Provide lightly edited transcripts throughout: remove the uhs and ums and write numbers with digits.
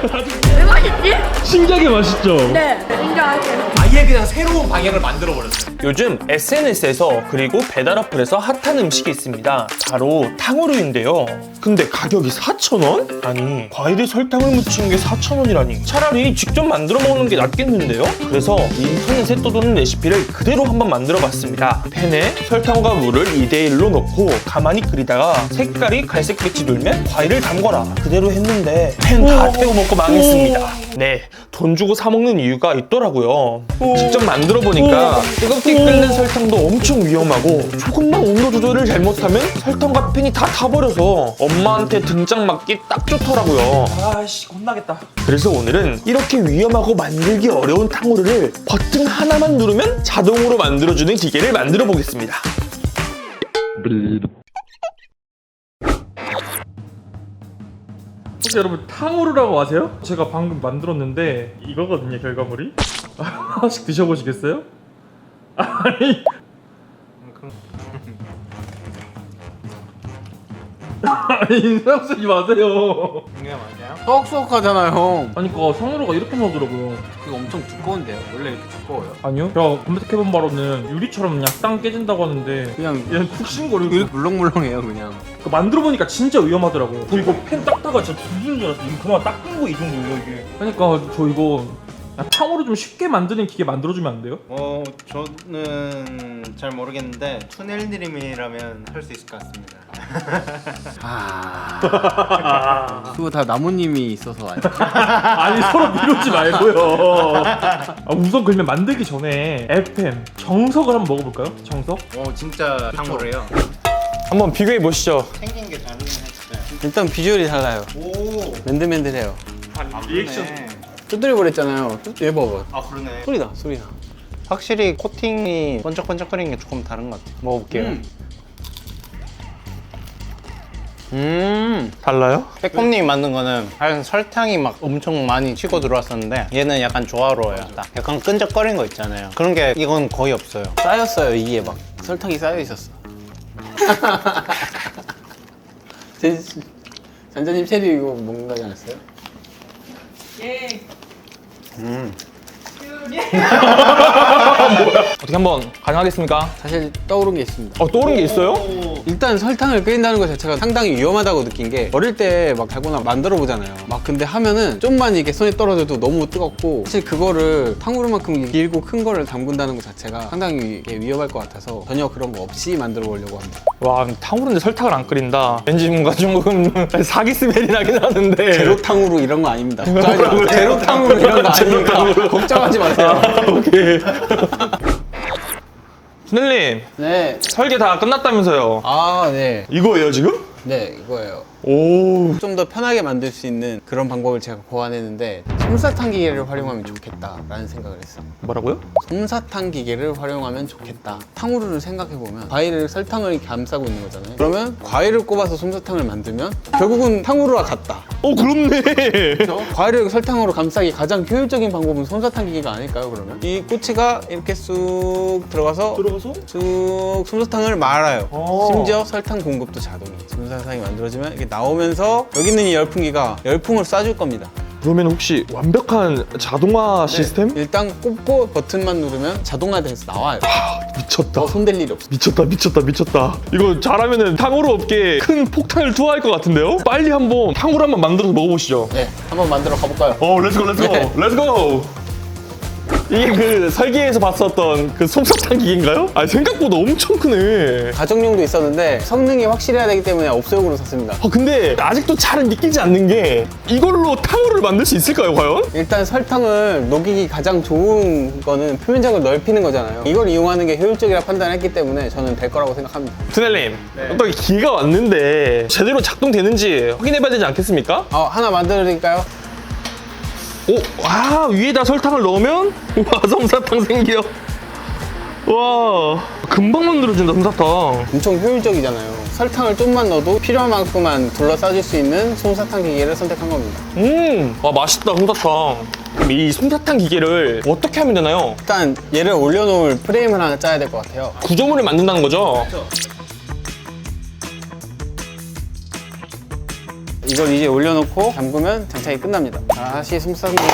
왜 맛있지? 신기하게 맛있죠? 네, 인정할게. 아예 그냥 새로운 방향을 만들어버렸어요. 요즘 SNS에서 그리고 배달 어플에서 핫한 음식이 있습니다. 바로 탕후루인데요. 근데 가격이 4,000원? 아니, 과일에 설탕을 묻힌 게 4,000원이라니. 차라리 직접 만들어 먹는 게 낫겠는데요? 그래서 인터넷에 떠도는 레시피를 그대로 한번 만들어 봤습니다. 팬에 설탕과 물을 2대1로 넣고 가만히 끓이다가 색깔이 갈색빛이 돌면 과일을 담궈라. 그대로 했는데 팬 다 태워 먹고 망했습니다. 네, 돈 주고 사 먹는 이유가 있더라고요. 직접 만들어 보니까 뜨겁게 끓는 설탕도 엄청 위험하고 조금만 온도 조절을 잘못하면 설탕과 팬이 다 타버려서 엄마한테 등짝 맞기 딱 좋더라고요. 아씨, 혼나겠다. 그래서 오늘은 이렇게 위험하고 만들기 어려운 탕후루를 버튼 하나만 누르면 자동으로 만들어주는 기계를 만들어 보겠습니다. 혹시 여러분 탕후루라고 아세요? 제가 방금 만들었는데 이거거든요, 결과물이. 하나씩 드셔보시겠어요? 아니, 아니 인상 쓰지 마세요. 이게 맞아요? 쏙쏙하잖아요. 아니, 그니까 탕후루가 이렇게 나오더라고요. 그거 엄청 두꺼운데요. 원래 이렇게 두꺼워요. 아니요? 제가 검색해본 바로는 유리처럼 그냥 땅 깨진다고 하는데 그냥 얘는 푹신거리고 이렇게 물렁물렁해요 그냥. 만들어보니까 진짜 위험하더라고요. 저 이거 팬 닦다가 진짜 뒤지는 줄 알았어요. 이거 그만 닦은 거 이 정도예요, 이게. 그러니까 저 이거 탕후루 좀 쉽게 만드는 기계 만들어주면 안 돼요? 저는 잘 모르겠는데 투넬님이라면 할 수 있을 것 같습니다. 그거 다 나무님이 있어서 아니에요. 아니, 서로 미루지 말고요. 우선 그러면 만들기 전에 FM 정석을 한번 먹어볼까요? 정석? 진짜 탕후루예요. 한번 비교해 보시죠. 생긴 게 다르긴 했어요. 일단 비주얼이 달라요. 오, 맨들맨들해요. 리액션. 두드려 버렸잖아요. 얘 봐봐. 아 그러네. 소리나. 확실히 코팅이 번쩍번쩍거리는 게 조금 다른 것 같아요. 먹어볼게요. 달라요? 빼꼼님이 만든 거는 하여튼 설탕이 막 엄청 많이 치고 들어왔었는데 얘는 약간 조화로워요. 딱 약간 끈적거리는 거 있잖아요. 그런 게 이건 거의 없어요. 쌓였어요. 이게 막 설탕이 쌓여 있었어. 잔자님 체리 이거 먹는 거지 않았어요? 예. 어떻게 한번 가능하겠습니까? 사실 떠오른 게 있습니다. 떠오른 게 있어요? 일단 설탕을 끓인다는 것 자체가 상당히 위험하다고 느낀 게 어릴 때 막 달고나 만들어 보잖아요. 막 근데 하면은 좀만 이게 손에 떨어져도 너무 뜨겁고 사실 그거를 탕후루만큼 길고 큰 거를 담근다는 것 자체가 상당히 위험할 것 같아서 전혀 그런 거 없이 만들어 보려고 합니다. 와, 탕후루인데 설탕을 안 끓인다. 왠지 뭔가 조금 사기 스멜이 나긴 하는데. 제로 탕후루 이런 거 아닙니다. 걱정하지 마세요. 제로 탕후루 이런 거 아니니까 걱정하지 마세요. 오케이. 순nel님, 네. 설계 다 끝났다면서요? 아, 네. 이거예요, 지금? 네, 이거예요. 오. 좀 더 편하게 만들 수 있는 그런 방법을 제가 고안했는데 솜사탕 기계를 활용하면 좋겠다라는 생각을 했어요. 뭐라고요? 솜사탕 기계를 활용하면 좋겠다. 탕후루를 생각해보면 과일을 설탕을 감싸고 있는 거잖아요. 그러면 과일을 꼽아서 솜사탕을 만들면 결국은 탕후루와 같다. 그렇네. 그렇죠? 과일을 설탕으로 감싸기 가장 효율적인 방법은 솜사탕 기계가 아닐까요, 그러면? 이 꼬치가 이렇게 쑥 들어가서 쑥 솜사탕을 말아요. 심지어 설탕 공급도 자동이에요. 솜사탕이 만들어지면 이렇게 나오면서 여기 있는 이 열풍기가 열풍을 쏴줄 겁니다. 그러면 혹시 완벽한 자동화 시스템? 일단 꼽고 버튼만 누르면 자동화돼서 나와요. 미쳤다. 손댈 일이 없어. 미쳤다. 이거 잘하면은 탕후루 업계에 큰 폭탄을 투하할 것 같은데요? 빨리 한번 탕후루 한번 만들어서 먹어보시죠. 네, 한번 만들어 가볼까요? 렛츠고. 네. 렛츠고. 이게 그 설계에서 봤었던 그 솜사탕 기계인가요? 생각보다 엄청 크네. 가정용도 있었는데 성능이 확실해야 되기 때문에 업소용으로 샀습니다. 근데 아직도 잘 믿기지 않는 게 이걸로 탕후루를 만들 수 있을까요, 과연? 일단 설탕을 녹이기 가장 좋은 거는 표면적을 넓히는 거잖아요. 이걸 이용하는 게 효율적이라 판단했기 때문에 저는 될 거라고 생각합니다. 투넬님, 또 기회가 왔는데 제대로 작동되는지 확인해봐야 되지 않겠습니까? 하나 만들어 드릴까요? 위에다 설탕을 넣으면 와, 솜사탕 생겨. 와, 금방 만들어진다, 솜사탕. 엄청 효율적이잖아요. 설탕을 좀만 넣어도 필요한 만큼만 둘러싸줄 수 있는 솜사탕 기계를 선택한 겁니다. 맛있다, 솜사탕. 그럼 이 솜사탕 기계를 어떻게 하면 되나요? 일단 얘를 올려놓을 프레임을 하나 짜야 될 것 같아요. 구조물을 만든다는 거죠? 이걸 이제 올려놓고 담그면 장착이 끝납니다. 다시 솜사탕기를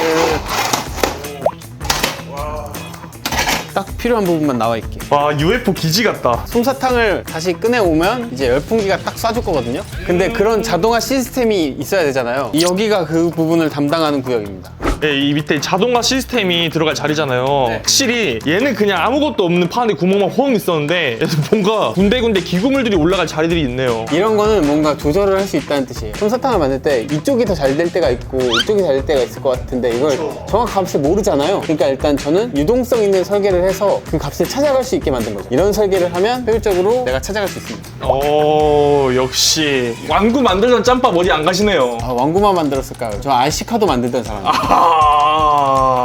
딱 필요한 부분만 나와 있게. 와 UFO 기지 같다. 솜사탕을 다시 꺼내오면 이제 열풍기가 딱 쏴줄 거거든요. 근데 그런 자동화 시스템이 있어야 되잖아요. 여기가 그 부분을 담당하는 구역입니다. 네, 이 밑에 자동화 시스템이 들어갈 자리잖아요. 네. 확실히 얘는 그냥 아무것도 없는 판에 구멍만 뻥 있었는데 얘는 뭔가 군데군데 기구물들이 올라갈 자리들이 있네요. 이런 거는 뭔가 조절을 할 수 있다는 뜻이에요. 솜사탕을 만들 때 이쪽이 더 잘 될 때가 있고 이쪽이 잘 될 때가 있을 것 같은데 이걸 정확한 값을 모르잖아요. 그러니까 일단 저는 유동성 있는 설계를 해서 그 값을 찾아갈 수 있게 만든 거죠. 이런 설계를 하면 효율적으로 내가 찾아갈 수 있습니다. 오 역시 왕구 만들던 짬밥 어디 안 가시네요. 아, 왕구만 만들었을까요? 저 RC카도 만들던 사람이에요.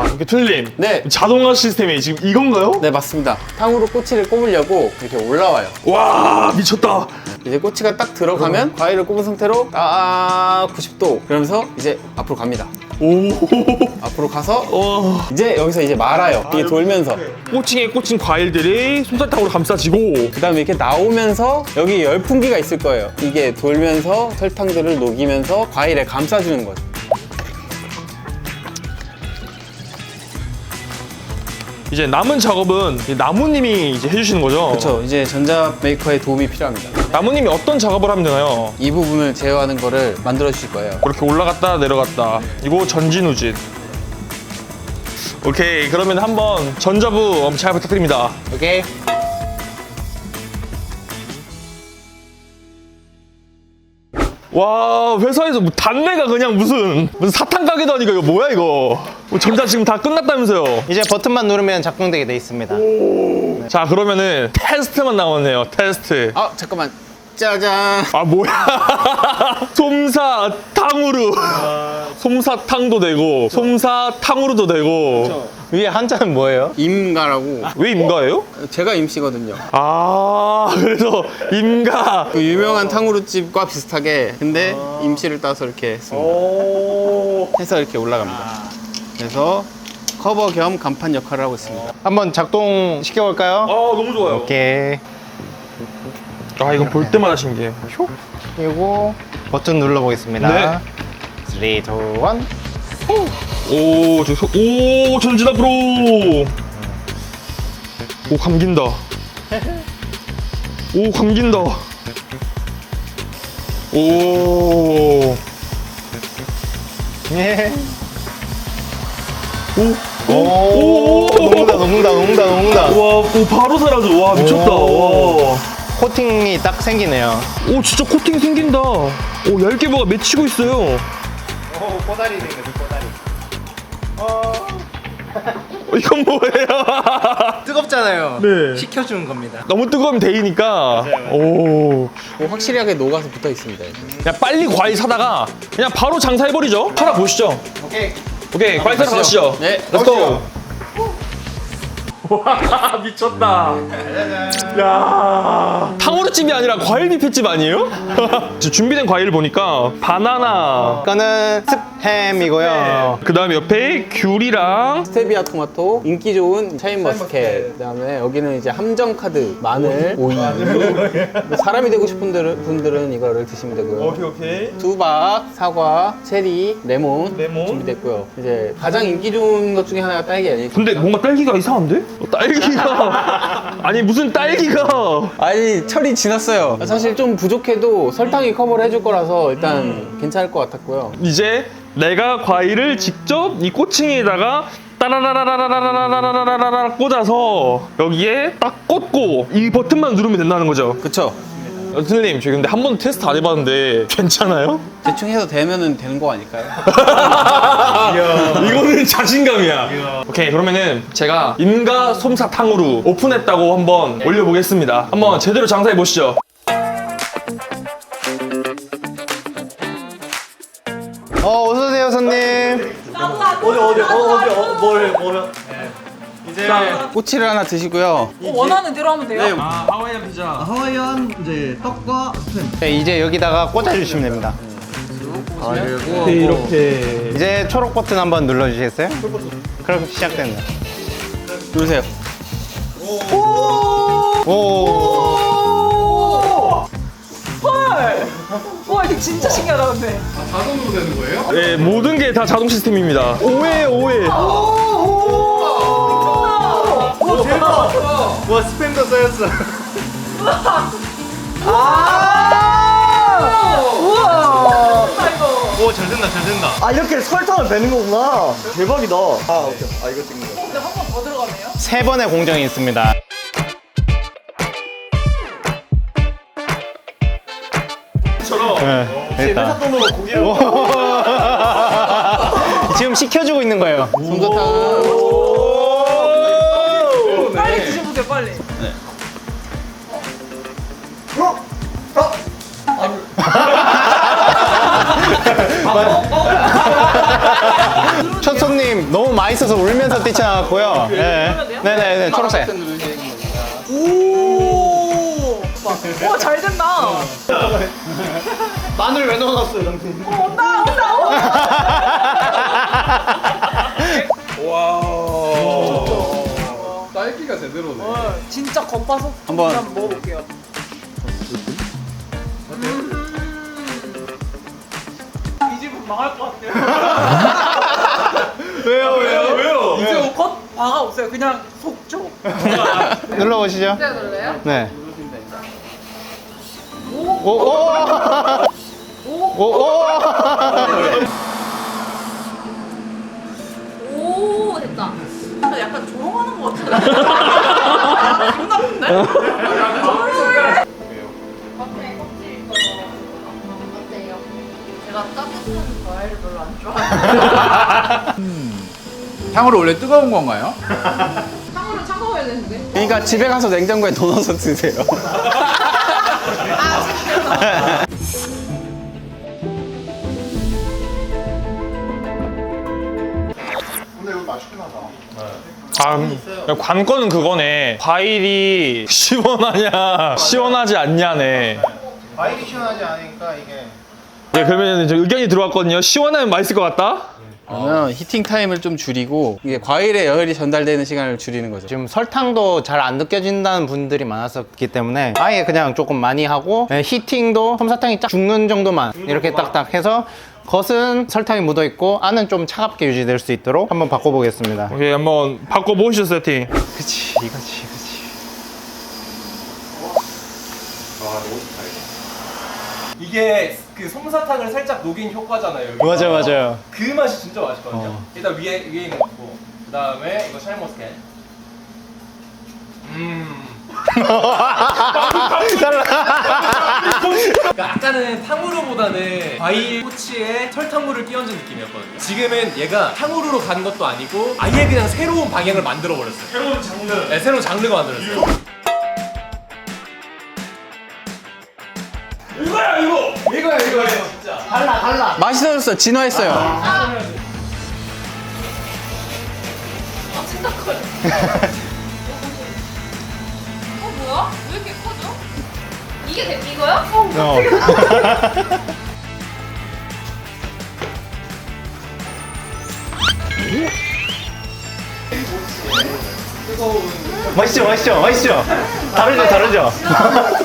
이렇게 틀림. 네. 자동화 시스템이 지금 이건가요? 네, 맞습니다. 탕후루 꼬치를 꼽으려고 이렇게 올라와요. 와 미쳤다. 이제 꼬치가 딱 들어가면 과일을 꼽은 상태로 딱 90도 그러면서 이제 앞으로 갑니다. 오. 앞으로 가서 와. 이제 여기서 이제 말아요. 이게 돌면서. 꼬칭에 꽂힌 과일들이 솜사탕으로 감싸지고. 그 다음에 이렇게 나오면서 여기 열풍기가 있을 거예요. 이게 돌면서 설탕들을 녹이면서 과일에 감싸주는 거죠. 이제 남은 작업은 이 나무님이 이제 해주시는 거죠? 그렇죠. 이제 전자 메이커의 도움이 필요합니다. 나무님이 어떤 작업을 하면 되나요? 이 부분을 제어하는 거를 만들어 주실 거예요. 이렇게 올라갔다 내려갔다. 이거 전진우진. 오케이 그러면 한번 전자부 잘 부탁드립니다. 오케이. 와 회사에서 뭐 단내가 그냥 무슨 사탕 가게도 아니고 이거 뭐야 이거. 전자 지금 다 끝났다면서요. 이제 버튼만 누르면 작동되게 돼 있습니다. 자 그러면은 테스트만 남았네요. 테스트. 아, 잠깐만. 짜잔. 아 뭐야. 솜사탕으로. 솜사탕도 되고 솜사탕으로도 되고. 위에 한자는 뭐예요? 임가라고. 왜 임가예요? 제가 임씨거든요. 아 그래서 임가. 그 유명한 탕후루집과 비슷하게 근데 임씨를 따서 이렇게 했습니다. 해서 이렇게 올라갑니다. 그래서 커버 겸 간판 역할을 하고 있습니다. 한번 작동 시켜볼까요? 너무 좋아요. 오케이. 아 이건 볼 때마다 신기해. 그리고 버튼 눌러보겠습니다. 네. 3, 2, 1. 오 전진 앞으로. 오 감긴다. 오 감긴다. 오. 예. 오. 녹는다. 와, 오, 바로 사라져. 와, 미쳤다. 와. 코팅이 딱 생기네요. 오, 진짜 코팅 생긴다. 오, 얇게 뭐가 맺히고 있어요. 오, 꼬다리 생겼어, 꼬다리. 이건 뭐예요? 뜨겁잖아요. 네. 식혀주는 겁니다. 너무 뜨거우면 데이니까. 오. 확실하게 녹아서 붙어 있습니다. 그냥 빨리 과일 사다가 그냥 바로 장사해버리죠. 하나 보시죠. 오케이. 오케이, 과일 사러 가시죠. 네, 렛츠고. 와 미쳤다. 야 탕후루집이 아니라 과일 뷔페집 아니에요? 지금 준비된 과일 보니까 바나나. 이거는 스팸이고요. 그 다음에 옆에 귤이랑 스테비아 토마토, 인기 좋은 샤인머스켓, 그다음에 여기는 이제 함정 카드, 마늘, 오이. 사람이 되고 싶은 분들은 이거를 드시면 되고요. 오케이. 수박, 사과, 체리, 레몬, 레몬. 준비됐고요. 이제 가장 인기 좋은 것 중에 하나가 딸기 아니에요? 근데 뭔가 딸기가 이상한데? 딸기가 아니 무슨 딸기가. 아니 철이 지났어요. 사실 좀 부족해도 설탕이 커버를 해줄 거라서 일단 괜찮을 것 같았고요. 이제 내가 과일을 직접 이 꼬칭에다가 따라라라라라라라라라라라 꽂아서 여기에 딱 꽂고 이 버튼만 누르면 된다는 거죠. 그쵸? 선생님 저희 근데 한 번도 테스트 안 해봤는데 괜찮아요? 대충 해서 되면은 되는 거 아닐까요? 이거는 자신감이야. 오케이 그러면은 제가 임가 솜사탕으로 오픈했다고 한번 올려보겠습니다. 한번 제대로 장사해 보시죠. 어서오세요, 손님. 꼬치를 하나 드시고요. 원하는 대로 하면 돼요? 네, 하와이안 피자. 하와이안 이제 떡과 스팸. 네, 이제 여기다가 꽂아주시면 됩니다. 이렇게. 이제 초록 버튼 한번 눌러주시겠어요? 그럼 시작됩니다. 누르세요. 오. 헐! 와 이거 진짜 신기하다 근데. 자동으로 되는 거예요? 네, 모든 게 다 자동 시스템입니다. 5회, 5회. 와 대박! 와 스팸도 쌓였어. 우와. 오, 잘 된다, 잘 된다. 아 이렇게 설탕을 베는 거구나. 대박이다. 아 오케이. 아 이거 찍는 거. 근데 한 번 더 들어가네요. 3번의 공정이 있습니다. 회사 돈으로 고기를. 지금 식혀주고 있는 거예요. 솜사탕. 빨리 드셔보세요 빨리. 첫 손님 너무 맛있어서 울면서 뛰쳐나갔고요. 네네네, 초록색. 오. 와, 잘 된다. 마늘 왜 넣어놨어요, 당신? 온다 온다. 딸기가 제대로네. 진짜 겉바속 한번. 한번 먹어볼게요. 이 집은 망할 것 같아요. 왜요? 이제 겉 바가 없어요. 그냥 속초. 눌러보시죠. 제가 놀래요? 네. 오. 오, 오, 오. 오 됐다. 아, 약간 조롱하는 것 같은데. 기분 나쁜데? 겉에 껍질 있어서 어때요? 제가 따뜻한 과일을 별로 안 좋아해요. 탕후루 원래 뜨거운 건가요? 탕후루 차가워야 되는데. 그러니까 집에 가서 냉장고에 넣어서 드세요. 관건은 그거네. 과일이 시원하냐, 시원하지 않냐네. 과일이 시원하지 않으니까 이게. 네, 그러면 저 의견이 들어왔거든요. 시원하면 맛있을 것 같다? 그러면 히팅 타임을 좀 줄이고 이게 과일에 열이 전달되는 시간을 줄이는 거죠. 지금 설탕도 잘 안 느껴진다는 분들이 많았었기 때문에 아예 그냥 조금 많이 하고 히팅도 솜사탕이 쫙 죽는 정도만 이렇게 딱딱 해서 겉은 설탕이 묻어 있고 안은 좀 차갑게 유지될 수 있도록 한번 바꿔보겠습니다. 오케이, 한번 바꿔보시죠, 세팅. 그치, 이거지. 이게 그 솜사탕을 살짝 녹인 효과잖아요. 여기가. 맞아요. 그 맛이 진짜 맛있거든요. 일단 위에 있는 거고, 그 다음에 이거 샤인머스켓. 그러니까 아까는 탕후루보다는 과일 꼬치에 설탕물을 끼얹은 느낌이었거든요. 지금은 얘가 탕후루로 간 것도 아니고 아예 그냥 새로운 방향을 만들어 버렸어요. 새로운 장르. 네, 새로운 장르가 만들었어요. 이거야 진짜. 맛있어졌어. 진화했어요. 진짜 커요. 뭐야? 왜 이렇게 커져? 이게 이거야? 맛있죠? 다르죠?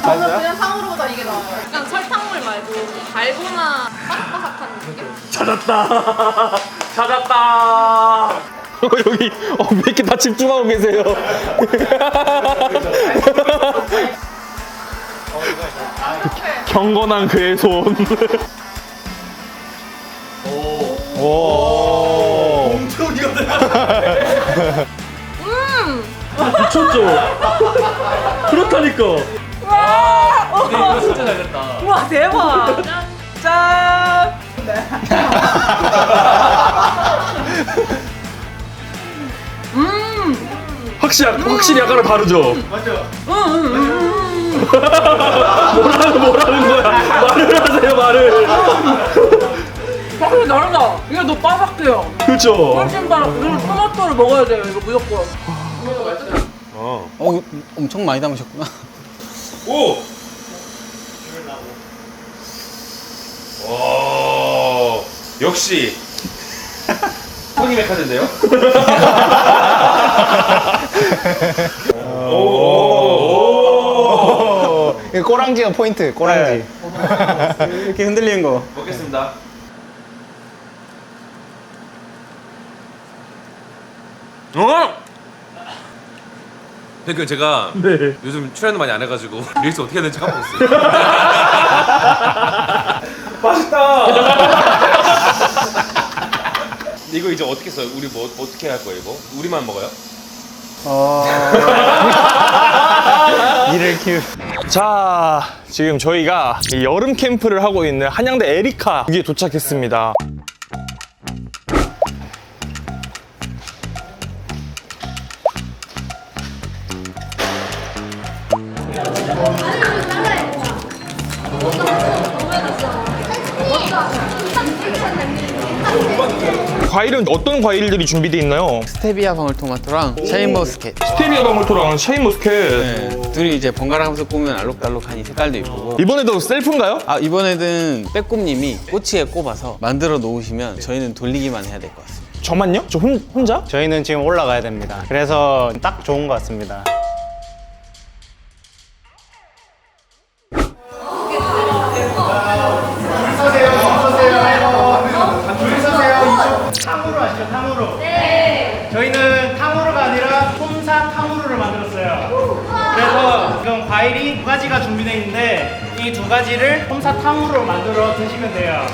저는 그냥 탕후루보다 이게 나아요. 약간 설탕물 말고 달고나 바삭바삭한 느낌? 찾았다. 여기 왜 이렇게 다 집중하고 계세요? 경건한 그의 손. 오. 미쳤죠? 그렇다니까. 근데 이거 진짜 잘 됐다. 우와 대박! 짠! 확실히 아까랑 다르죠? 뭐라는 거야? 말을 하세요, 말을. 확실히 다르다. 이게 더 바삭해요. 그렇죠? 훨씬 바삭. 그리고 토마토를 먹어야 돼요. 이거 무조건. 엄청 많이 담으셨구나. 오! 오, 역시 손님의 카드인데요? 이거 꼬랑지가 포인트, 꼬랑지. 이렇게 흔들리는 거. 먹겠습니다. 그러니까 제가 네. 요즘 출연을 많이 안 해가지고 리액션 어떻게 해야 될지 까먹었어요. 맛있다. 이거 이제 어떻게 써요? 우리 뭐 어떻게 할 거예요 이거? 우리만 먹어요? 이를 키우. 자, 지금 저희가 이 여름 캠프를 하고 있는 한양대 에리카 여기에 도착했습니다. 과일은 어떤 과일들이 준비되어 있나요? 스테비아 방울토마토랑 샤인머스켓. 스테비아 방울토랑 샤인머스켓. 네, 둘이 이제 번갈아가면서 꾸면 알록달록하니 색깔도 이쁘고. 이번에도 셀프인가요? 아, 이번에는 빼꼼님이 꼬치에 꼽아서 만들어 놓으시면 저희는 돌리기만 해야 될 것 같습니다. 저만요? 저 혼자? 저희는 지금 올라가야 됩니다. 그래서 딱 좋은 것 같습니다. 저희는 탕후루가 아니라 솜사탕후루를 만들었어요. 그래서 지금 과일이 두 가지가 준비되어 있는데 이 두 가지를 솜사탕후루로 만들어 드시면 돼요.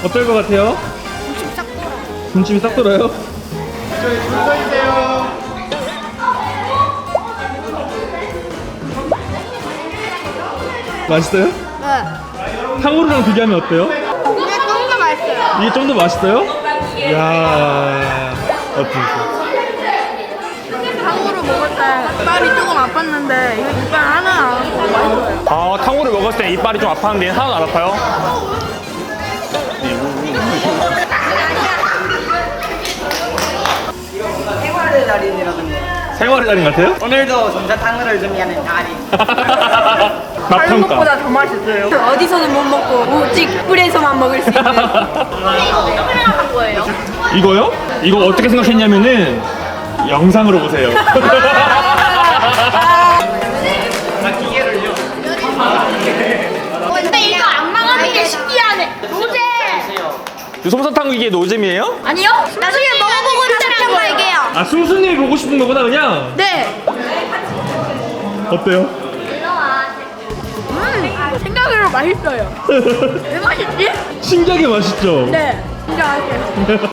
어떨 것 같아요? 군침이 싹 돌아요. 저희 줄 서주세요. 맛있어요? 네. 탕후루랑 비교하면 어때요? 이게 좀 더 맛있어요. 이게 좀 더 맛있어요? 이야. 탕후루 먹을 때 이빨이 조금 아팠는데 이거 이빨 하나 안 아프고 맛있어요. 아, 탕후루 먹었을 때 이빨이 좀 아팠는데 하나도 안 아파요? 생활의 달인이라는 생활의 달인 같아요? 오늘도 솜사탕후루를 준비하는 달인. 맛평가. 더 맛있어요. 어디서는 못 먹고 오직 뿔에서만 먹을 수 있는. 근데 이거 어떻게 생각한 거예요? 이거요? 이거 어떻게 생각했냐면은 영상으로 보세요. 근데 이거 안 망하는 게 신기하네. 로제. 솜사탕 기계 노잼이에요? 아니요? 나중에 먹어보고 다시 평가할게요. 아, 순순히 보고 싶은 거구나 그냥. 네. 어때요? 생각으로 맛있어요. 왜 맛있지? 신기하게 맛있죠? 네. 진짜 맛있어요.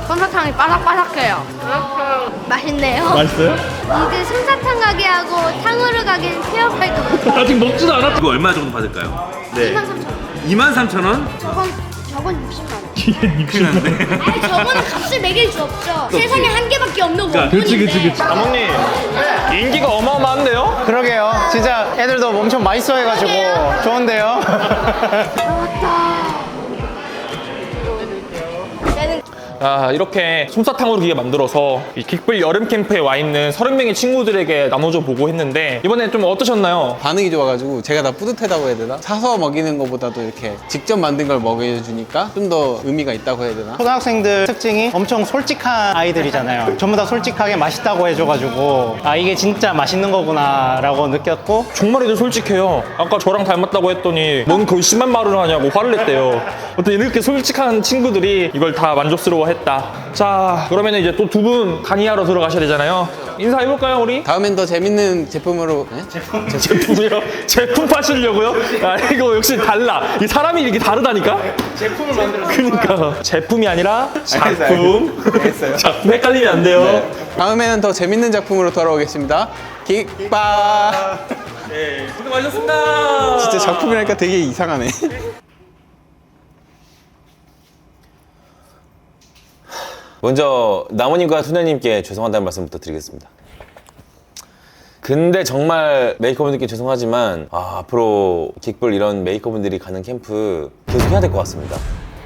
솜사탕이 바삭바삭해요. 맛있네요. 맛있어요? 이게 솜사탕 가게하고 탕후루 가게는 폐업할 것 같아요. 아직 먹지도 않았죠? 이거 얼마 정도 받을까요? 네. 23,000원. 23,000원? 저건 60만 원. 큰일 났네. 아니 저거는 값을 매길 수 없죠. 세상에 한 개밖에 없는 원본인데. 아버님, 인기가 어마어마한데요? 그러게요. 진짜 애들도 엄청 맛있어 해가지고 좋은데요? 아, 이렇게 솜사탕으로 기계 만들어서 이 깃불 여름 캠프에 와 있는 30명의 친구들에게 나눠줘 보고 했는데 이번에 좀 어떠셨나요? 반응이 좋아가지고 제가 다 뿌듯하다고 해야 되나? 사서 먹이는 것보다도 이렇게 직접 만든 걸 먹여주니까 좀 더 의미가 있다고 해야 되나? 초등학생들 특징이 엄청 솔직한 아이들이잖아요. 전부 다 솔직하게 맛있다고 해줘가지고 아 이게 진짜 맛있는 거구나 라고 느꼈고 정말 애들 솔직해요. 아까 저랑 닮았다고 했더니 넌 거의 심한 말을 하냐고 화를 냈대요. 어떤 이렇게 솔직한 친구들이 이걸 다 만족스러워했다. 자, 그러면 이제 또 두 분 강의하러 들어가셔야 되잖아요. 인사해볼까요, 우리? 다음엔 더 재밌는 제품으로 제품이요? 제품 파시려고요? 아, 이거 역시 달라. 이 사람이 이렇게 다르다니까? 제품을 만들었어. 그러니까 제품이 아니라 작품. 작품 헷갈리면 안 돼요. 다음에는 더 재밌는 작품으로 돌아오겠습니다. 킥바. 네, 수고 많으셨습니다. 진짜 작품이라니까 되게 이상하네. 먼저 나무님과 투녀님께 죄송하다는 말씀부터 드리겠습니다. 근데 정말 메이커분들께 죄송하지만 앞으로 깃불 이런 메이커분들이 가는 캠프 계속 해야 될 것 같습니다.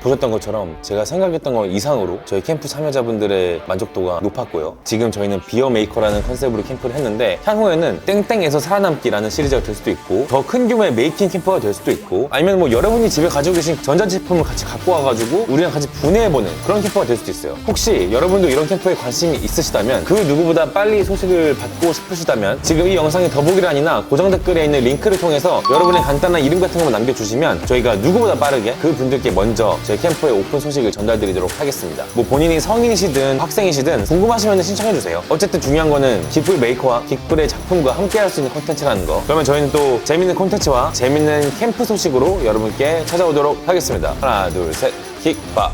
보셨던 것처럼 제가 생각했던 것 이상으로 저희 캠프 참여자분들의 만족도가 높았고요. 지금 저희는 비어 메이커라는 컨셉으로 캠프를 했는데 향후에는 땡땡에서 살아남기라는 시리즈가 될 수도 있고 더 큰 규모의 메이킹 캠프가 될 수도 있고 아니면 뭐 여러분이 집에 가지고 계신 전자제품을 같이 갖고 와가지고 우리랑 같이 분해해보는 그런 캠프가 될 수도 있어요. 혹시 여러분도 이런 캠프에 관심이 있으시다면 그 누구보다 빨리 소식을 받고 싶으시다면 지금 이 영상의 더보기란이나 고정 댓글에 있는 링크를 통해서 여러분의 간단한 이름 같은 것만 남겨주시면 저희가 누구보다 빠르게 그 분들께 먼저 저희 캠프의 오픈 소식을 전달드리도록 하겠습니다. 뭐 본인이 성인이시든 학생이시든 궁금하시면 신청해주세요. 어쨌든 중요한 거는 긱불 메이커와 긱불의 작품과 함께 할 수 있는 콘텐츠라는 거. 그러면 저희는 또 재밌는 콘텐츠와 재밌는 캠프 소식으로 여러분께 찾아오도록 하겠습니다. 하나 둘 셋 킥바